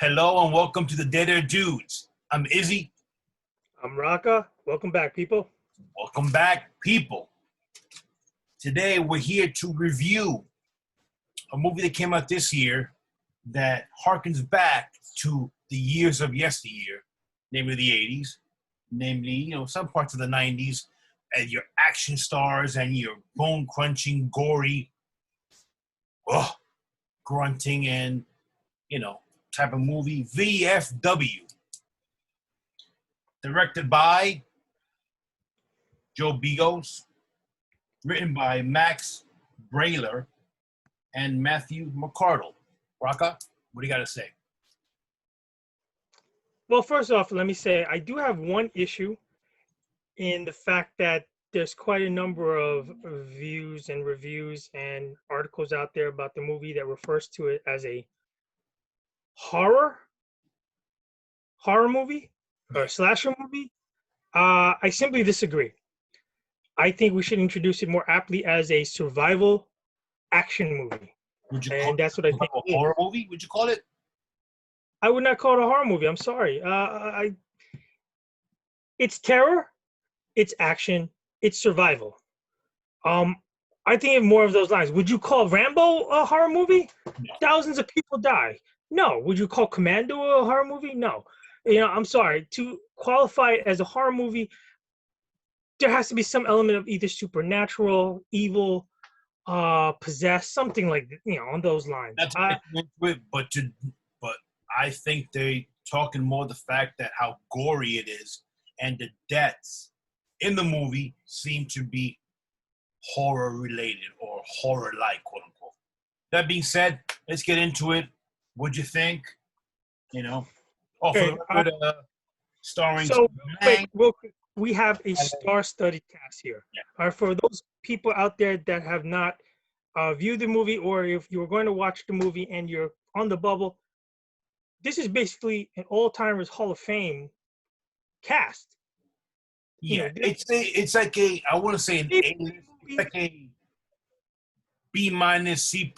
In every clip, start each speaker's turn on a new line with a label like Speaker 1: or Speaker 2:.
Speaker 1: Hello and welcome to the Dead Air Dudes. I'm Izzy.
Speaker 2: I'm Raka. Welcome back, people.
Speaker 1: Welcome back, people. Today we're here to review a movie that came out this year that harkens back to the years of yesteryear, namely the 80s, namely, some parts of the 90s, and your action stars and your bone-crunching, gory, grunting and, type of movie, VFW. Directed by Joe Begos, written by Max Brailer and Matthew McCardle. Raka, what do you got to say?
Speaker 2: Well, first off, let me say I do have one issue in the fact that there's quite a number of views and reviews and articles out there about the movie that refers to it as a horror movie or slasher movie. I simply disagree. I think we should introduce it more aptly as a survival action movie.
Speaker 1: Would you
Speaker 2: and that's what I think.
Speaker 1: A horror movie? Would you call it?
Speaker 2: I would not call it a horror movie. I'm sorry. It's terror, it's action, it's survival. I think of more of those lines. Would you call Rambo a horror movie?
Speaker 1: No.
Speaker 2: Thousands of people die. No. Would you call Commando a horror movie? No. I'm sorry. To qualify it as a horror movie, there has to be some element of either supernatural, evil, possessed, something like that, on those lines.
Speaker 1: Not to get into it, but I think they talking more the fact that how gory it is and the deaths in the movie seem to be horror related or horror like, quote unquote. That being said, let's get into it. What'd you think?
Speaker 2: Okay,
Speaker 1: starring.
Speaker 2: So we have a star-studded cast here. Yeah. For those people out there that have not viewed the movie, or if you're going to watch the movie and you're on the bubble, this is basically an all-timers Hall of Fame cast.
Speaker 1: Yeah, it's like I want to say an A, it's like a B-, C+.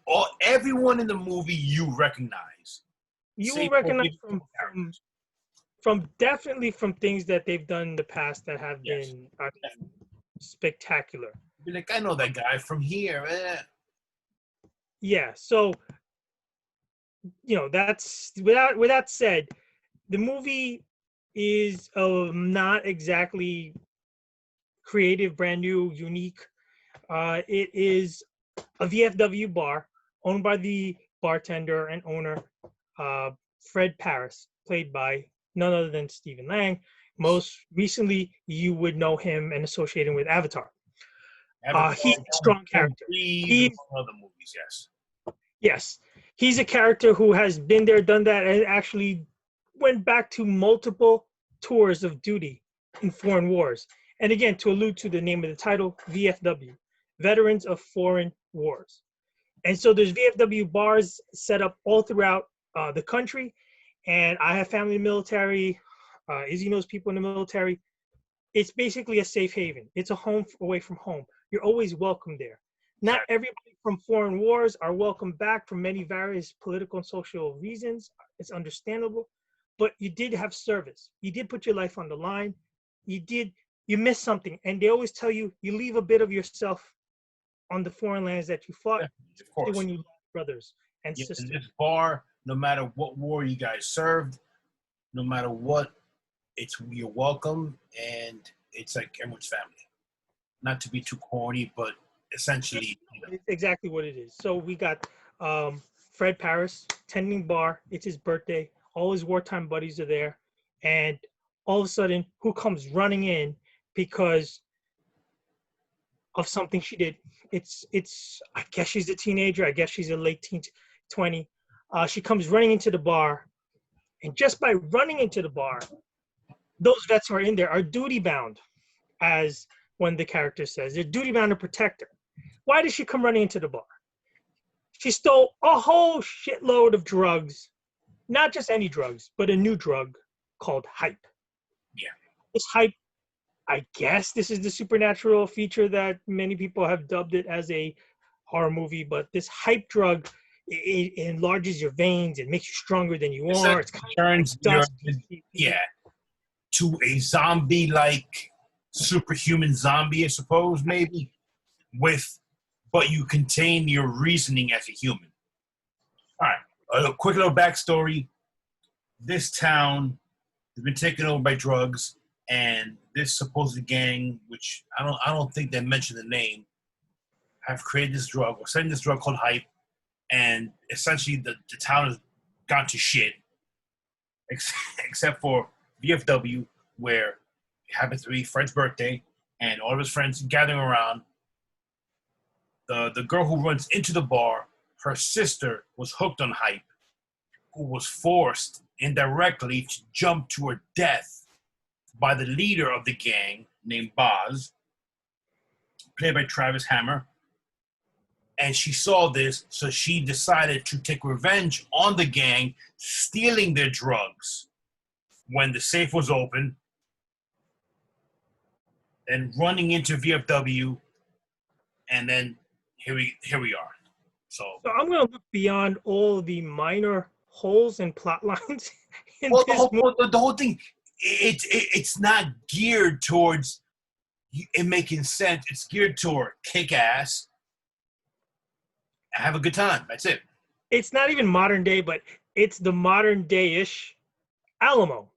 Speaker 1: Or everyone in the movie you recognize.
Speaker 2: You will recognize from definitely from things that they've done in the past that have been spectacular.
Speaker 1: Be like, I know that guy from here.
Speaker 2: Yeah, so that's with that said, the movie is not exactly creative, brand new, unique. It is a VFW bar owned by the bartender and owner, Fred Paris, played by none other than Stephen Lang. Most recently, you would know him and associate him with Avatar. He's a strong character.
Speaker 1: He's other movies, yes.
Speaker 2: Yes. He's a character who has been there, done that, and actually went back to multiple tours of duty in foreign wars. And again, to allude to the name of the title, VFW, Veterans of Foreign Wars. And so there's VFW bars set up all throughout the country. And I have family in the military. Izzy knows people in the military. It's basically a safe haven. It's a home away from home. You're always welcome there. Not everybody from foreign wars are welcome back for many various political and social reasons. It's understandable. But you did have service. You did put your life on the line. You missed something. And they always tell you, you leave a bit of yourself on the foreign lands that you fought.
Speaker 1: Yeah, of course.
Speaker 2: When you lost brothers and sisters.
Speaker 1: In this bar, no matter what war you guys served, no matter what, you're welcome, and it's like everyone's family. Not to be too corny, but essentially.
Speaker 2: It's exactly what it is. So we got Fred Paris, tending bar. It's his birthday. All his wartime buddies are there. And all of a sudden, who comes running in because of something she did? It's. I guess she's a teenager. I guess she's a late teen, 20. She comes running into the bar. And just by running into the bar, those vets who are in there are duty bound, as one of the characters says. They're duty bound to protect her. Why did she come running into the bar? She stole a whole shitload of drugs, not just any drugs, but a new drug called hype.
Speaker 1: Yeah.
Speaker 2: This hype, I guess this is the supernatural feature that many people have dubbed it as a horror movie, but this hype drug it enlarges your veins and makes you stronger than you
Speaker 1: It
Speaker 2: are. It's kind of like
Speaker 1: turns your
Speaker 2: dust.
Speaker 1: yeah to a zombie-like superhuman zombie, I suppose, maybe with, but you contain your reasoning as a human. All right, a quick little backstory. This town has been taken over by drugs, and this supposed gang, which I don't think they mentioned the name, have created this drug or selling this drug called hype, and essentially the town has gone to shit, except for VFW, where it happens to be Fred's birthday, and all of his friends gathering around. The girl who runs into the bar, her sister was hooked on hype, who was forced indirectly to jump to her death by the leader of the gang named Boz, played by Travis Hammer. And she saw this, so she decided to take revenge on the gang, stealing their drugs when the safe was open, and running into VFW, and then here we are. So
Speaker 2: I'm going to look beyond all the minor holes and plot lines in
Speaker 1: well,
Speaker 2: this movie.
Speaker 1: the whole thing, it's not geared towards it making sense. It's geared toward kick ass, have a good time. That's it.
Speaker 2: It's not even modern day, but it's the modern day-ish Alamo.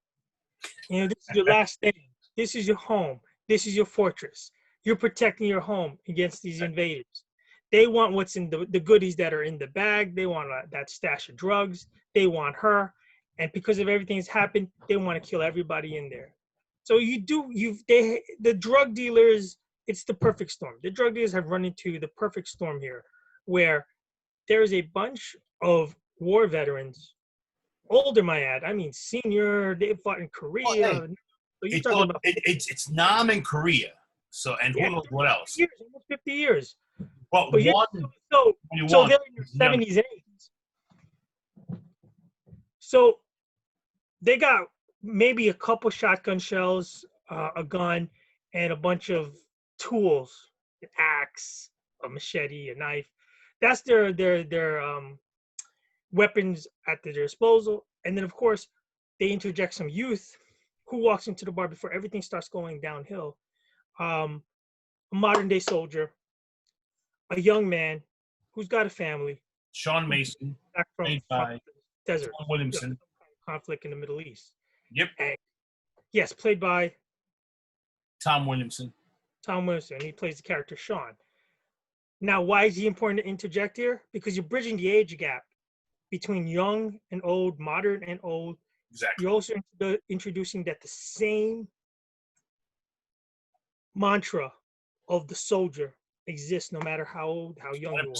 Speaker 2: You know, this is your last stand. This is your home. This is your fortress. You're protecting your home against these invaders. They want what's in the goodies that are in the bag. They want that stash of drugs. They want her. And because of everything that's happened, they want to kill everybody in there. So the drug dealers, it's the perfect storm. The drug dealers have run into the perfect storm here, where there is a bunch of war veterans, older, my ad. I mean, senior. They fought in Korea.
Speaker 1: Well, hey,
Speaker 2: So you're talking about
Speaker 1: it's Nam in Korea. So and who knows what else?
Speaker 2: years, almost 50 years.
Speaker 1: But
Speaker 2: But
Speaker 1: one,
Speaker 2: so
Speaker 1: one
Speaker 2: they're in their 70s and 80s. So they got maybe a couple shotgun shells, a gun, and a bunch of tools, an axe, a machete, a knife. That's their weapons at their disposal. And then, of course, they interject some youth who walks into the bar before everything starts going downhill. A modern day soldier, a young man who's got a family,
Speaker 1: Sean Mason,
Speaker 2: back from
Speaker 1: played by
Speaker 2: the desert,
Speaker 1: Tom Williamson.
Speaker 2: conflict in the Middle East.
Speaker 1: Yep,
Speaker 2: And yes, played by
Speaker 1: Tom Williamson.
Speaker 2: Tom Williamson. He plays the character Sean. Now, why is he important to interject here? Because you're bridging the age gap between young and old, modern and old.
Speaker 1: Exactly.
Speaker 2: You're also introducing that the same mantra of the soldier exists no matter how old, how young
Speaker 1: 100%.
Speaker 2: you are.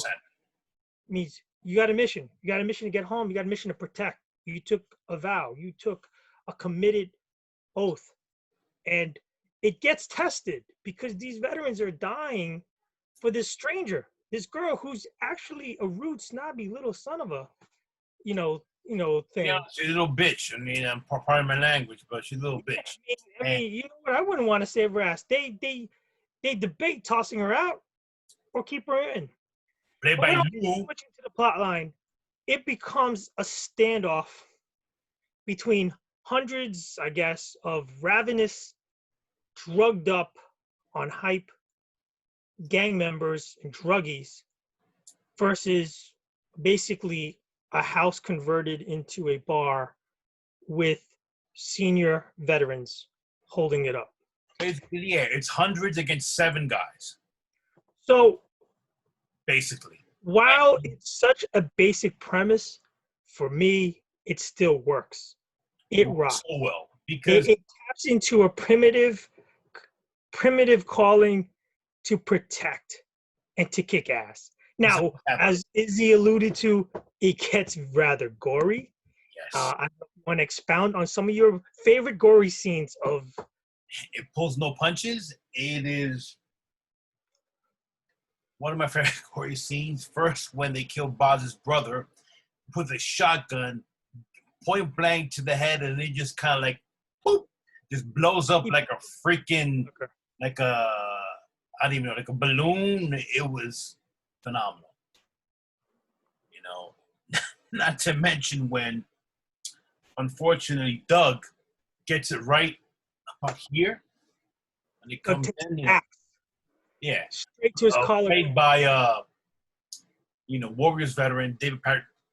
Speaker 2: It means you got a mission. You got a mission to get home. You got a mission to protect. You took a vow. You took a committed oath. And it gets tested because these veterans are dying for this stranger, this girl who's actually a rude, snobby little son of a, thing.
Speaker 1: Yeah, she's a little bitch. I mean, I'm pardon my language, but she's a little bitch.
Speaker 2: I mean, you know what? I wouldn't want to save her ass. They debate tossing her out or keep her in.
Speaker 1: Played by Lou.
Speaker 2: Switching to the plot line, it becomes a standoff between hundreds, I guess, of ravenous, drugged up on hype gang members and druggies versus basically a house converted into a bar with senior veterans holding it up.
Speaker 1: Yeah, it's hundreds against 7 guys,
Speaker 2: So
Speaker 1: basically.
Speaker 2: while it's such a basic premise, for me, it still works. It rocks
Speaker 1: so well because
Speaker 2: it taps into a primitive calling to protect and to kick ass. Now, as Izzy alluded to, it gets rather gory.
Speaker 1: Yes.
Speaker 2: I want to expound on some of your favorite gory scenes of.
Speaker 1: It pulls no punches. It is one of my favorite gory scenes. First, when they kill Boz's brother with a shotgun, point blank to the head, and it just kind of like, boop, just blows up like a freaking, like a, I don't even know, like a balloon. It was phenomenal. You know, Not to mention when, unfortunately, Doug gets it right about here, and it
Speaker 2: Doug
Speaker 1: comes
Speaker 2: takes
Speaker 1: in,
Speaker 2: an axe
Speaker 1: yeah,
Speaker 2: straight to his collar.
Speaker 1: played by Warriors veteran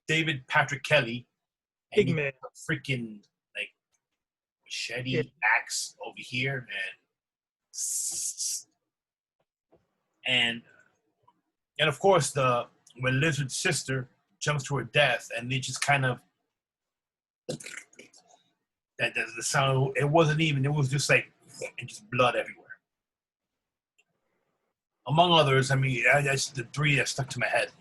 Speaker 1: David Patrick Kelly, and
Speaker 2: Big
Speaker 1: he
Speaker 2: man.
Speaker 1: a freaking like
Speaker 2: Yeah.
Speaker 1: machete axe over here, and of course when Lizard's sister jumps to her death, and they just kind of that's the sound. It wasn't even. It was just like and just blood everywhere. Among others, I mean, that's the three that stuck to my head.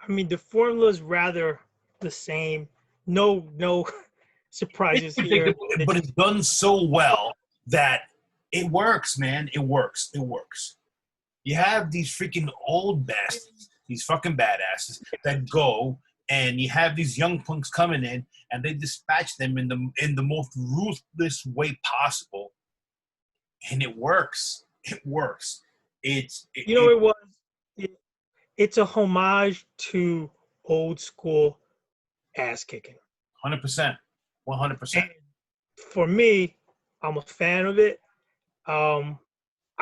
Speaker 2: I mean, the formula is rather the same. No
Speaker 1: It's
Speaker 2: surprises here.
Speaker 1: predictable, but it's done so well that it works, man. It works. It works. You have these freaking old bastards, these fucking badasses that go, and you have these young punks coming in, and they dispatch them in the most ruthless way possible, and it works. It works.
Speaker 2: You know, it was. It's a homage to old school ass kicking.
Speaker 1: 100%, 100%.
Speaker 2: For me, I'm a fan of it. I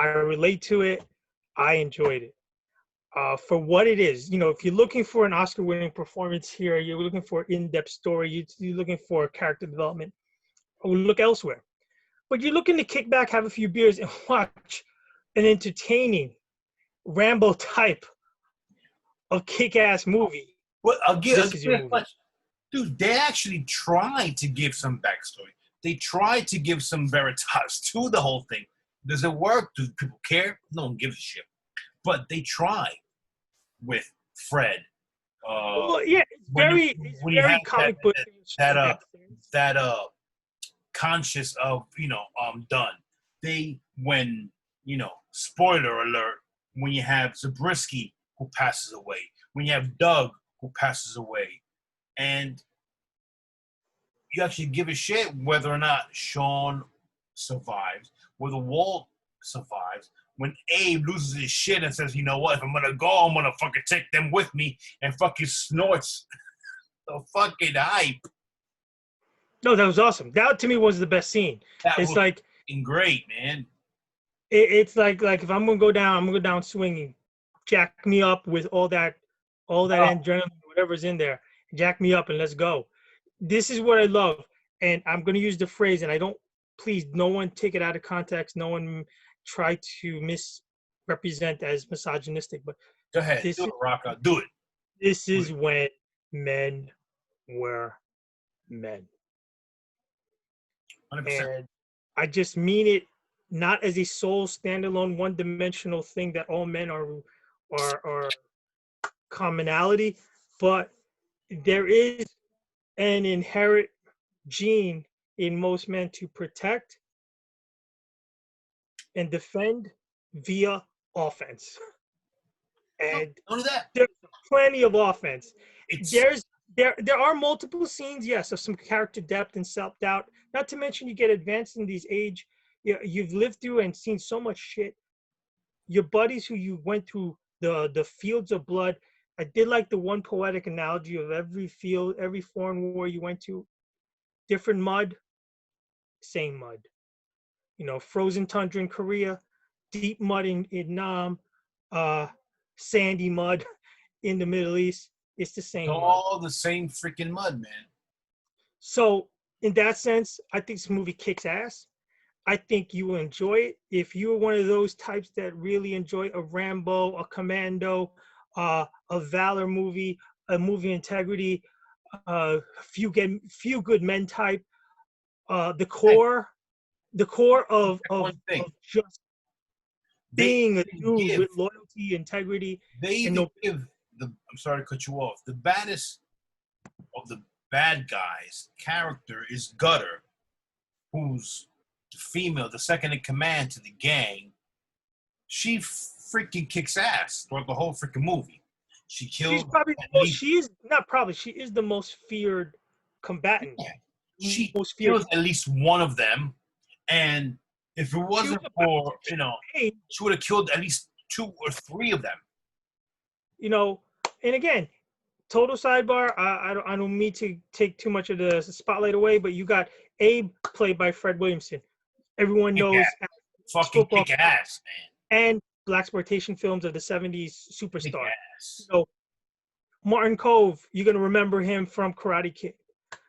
Speaker 2: relate to it. I enjoyed it. For what it is, if you're looking for an Oscar-winning performance here, you're looking for in-depth story, you're looking for character development, I would look elsewhere. But you're looking to kick back, have a few beers, and watch an entertaining Rambo type of kick-ass movie.
Speaker 1: Well,
Speaker 2: This is your movie.
Speaker 1: Dude, they actually tried to give some backstory. They tried to give some veritas to the whole thing. Does it work? Do people care? No one gives a shit. But they try with Fred.
Speaker 2: Well, yeah, it's very comic book.
Speaker 1: That conscious of done. Spoiler alert, when you have Zabriskie who passes away, when you have Doug who passes away, and you actually give a shit whether or not Sean survives, whether Walt survives. When Abe loses his shit and says, you know what, if I'm gonna go, I'm gonna fucking take them with me, and fucking snorts the fucking hype.
Speaker 2: No, that was awesome. That to me was the best scene. It's like
Speaker 1: great, man.
Speaker 2: It's like if I'm gonna go down swinging. Jack me up with all that adrenaline, whatever's in there. Jack me up and let's go. This is what I love, and I'm gonna use the phrase, and please, no one take it out of context. No one try to misrepresent as misogynistic. But
Speaker 1: go ahead, do it, Rocco. Do it.
Speaker 2: This is when men were men.
Speaker 1: 100%.
Speaker 2: And I just mean it not as a sole standalone one-dimensional thing that all men are commonality, but there is an inherent gene in most men to protect and defend via offense. And
Speaker 1: only that,
Speaker 2: there's plenty of offense. There are multiple scenes, yes, of some character depth and self-doubt. Not to mention you get advanced in these age. You've lived through and seen so much shit. Your buddies who you went through the fields of blood. I did like the one poetic analogy of every field, every foreign war you went to, different mud, same mud. Frozen tundra in Korea, deep mud in Vietnam, sandy mud in the Middle East. It's the same.
Speaker 1: All the same freaking mud, man.
Speaker 2: So in that sense, I think this movie kicks ass. I think you will enjoy it. If you're one of those types that really enjoy a Rambo, a Commando, a Valor movie, a movie integrity, few good men type, the core of just being a dude with loyalty, integrity.
Speaker 1: I'm sorry to cut you off. The baddest of the bad guys character is Gutter, who's the female, the second in command to the gang. She freaking kicks ass throughout the whole freaking movie. She is the most feared combatant. Yeah. She kills at least one of them, and if it wasn't for she would have killed at least 2 or 3 of them.
Speaker 2: And again, total sidebar. I don't mean to take too much of the spotlight away, but you got Abe played by Fred Williamson. Everyone knows as
Speaker 1: Fucking
Speaker 2: football
Speaker 1: kick ass, man.
Speaker 2: and blaxploitation films of the 70s
Speaker 1: Kick
Speaker 2: superstar.
Speaker 1: ass.
Speaker 2: So Martin Cove, you're gonna remember him from Karate Kid.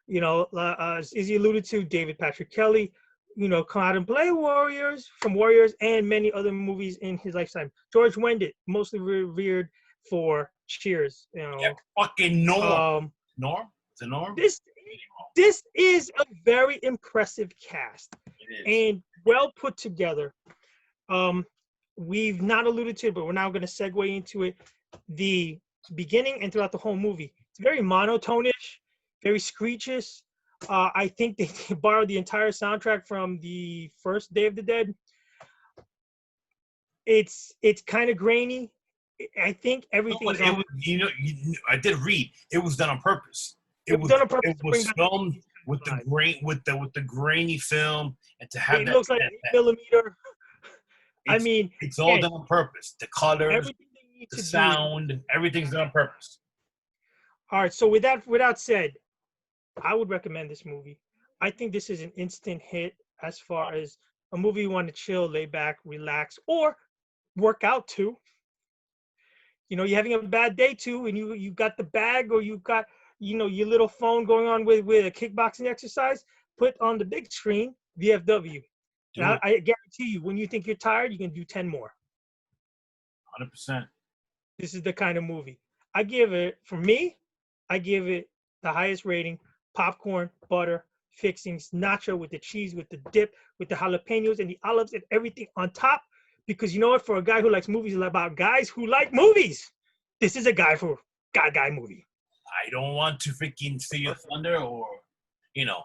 Speaker 2: You know, as Izzy alluded to, David Patrick Kelly. You know, come out and play Warriors from Warriors and many other movies in his lifetime. George Wendt, mostly revered for Cheers. You know,
Speaker 1: Yeah, fucking Norm. Norm? Is it Norm?
Speaker 2: This is a very impressive cast and well put together. We've not alluded to it, but we're now going to segue into it. The beginning and throughout the whole movie, it's very monotonish, very screeches. I think they borrowed the entire soundtrack from the first Day of the Dead. It's kind of grainy. I think everything is on.
Speaker 1: I did read it was done on purpose.
Speaker 2: It was done on purpose.
Speaker 1: It was filmed with the grainy film, and to have
Speaker 2: it looks like 8mm. I mean,
Speaker 1: it's all done on purpose. The colors, the sound, everything's done on purpose.
Speaker 2: All right. So with that said, I would recommend this movie. I think this is an instant hit as far as a movie you want to chill, lay back, relax, or work out to. You know, you're having a bad day too, and you got the bag, or you got, you know, your little phone going on with a kickboxing exercise. Put on the big screen VFW. I guarantee you, when you think you're tired, you can do 10 more.
Speaker 1: 100%.
Speaker 2: This is the kind of movie. I give it the highest rating. Popcorn, butter, fixings, nacho with the cheese, with the dip, with the jalapenos and the olives and everything on top. Because you know what? For a guy who likes movies about guys who like movies, this is a guy movie.
Speaker 1: I don't want to freaking steal your thunder or, you know,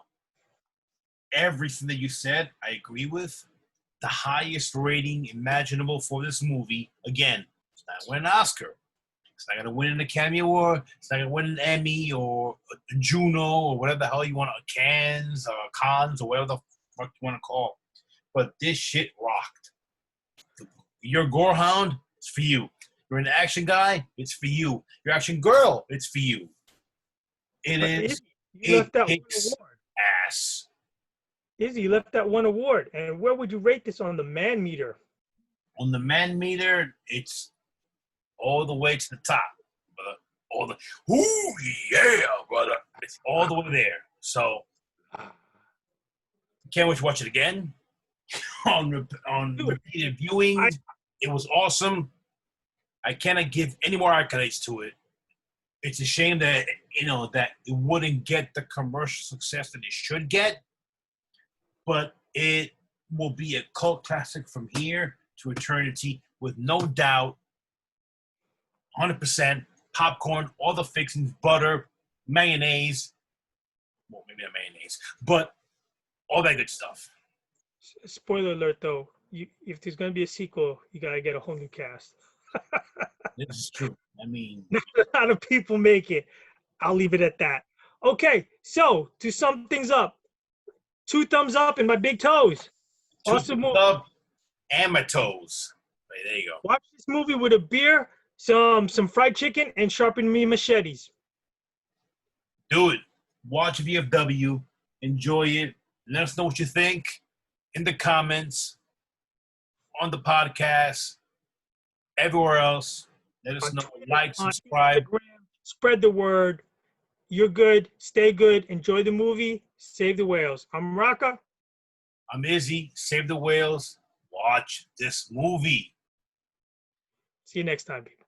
Speaker 1: everything that you said, I agree with. The highest rating imaginable for this movie. Again, it's not winning an Oscar. It's not going to win an Academy Award. It's not going to win an Emmy or a Juno or whatever the hell you want, Cannes or Cons or whatever the fuck you want to call. But this shit rocked. You're a gore hound, it's for you. You're an action guy, it's for you. You're an action girl, it's for you. It kicks ass.
Speaker 2: Izzy, you left that one award. And where would you rate this on the man meter?
Speaker 1: On the man meter, it's all the way to the top. Ooh, yeah, brother. It's all the way there. So, can't wait to watch it again. on repeated viewings. It was awesome. I cannot give any more accolades to it. It's a shame that, you know, that it wouldn't get the commercial success that it should get. But it will be a cult classic from here to eternity with no doubt. 100% popcorn, all the fixings, butter, mayonnaise. Well, maybe not mayonnaise, but all that good stuff.
Speaker 2: Spoiler alert, though. If there's going to be a sequel, you got to get a whole new cast.
Speaker 1: This is true. I mean,
Speaker 2: a lot of people make it. I'll leave it at that. Okay, so to sum things up, 2 thumbs up and my big toes.
Speaker 1: Awesome movie. Up and my toes. Right, there you go.
Speaker 2: Watch this movie with a beer, some fried chicken, and sharpen me machetes.
Speaker 1: Do it. Watch VFW. Enjoy it. Let us know what you think in the comments, on the podcast, everywhere else. Let us know. Like, subscribe.
Speaker 2: Instagram, spread the word. You're good. Stay good. Enjoy the movie. Save the whales. I'm Raka.
Speaker 1: I'm Izzy. Save the whales. Watch this movie.
Speaker 2: See you next time, people.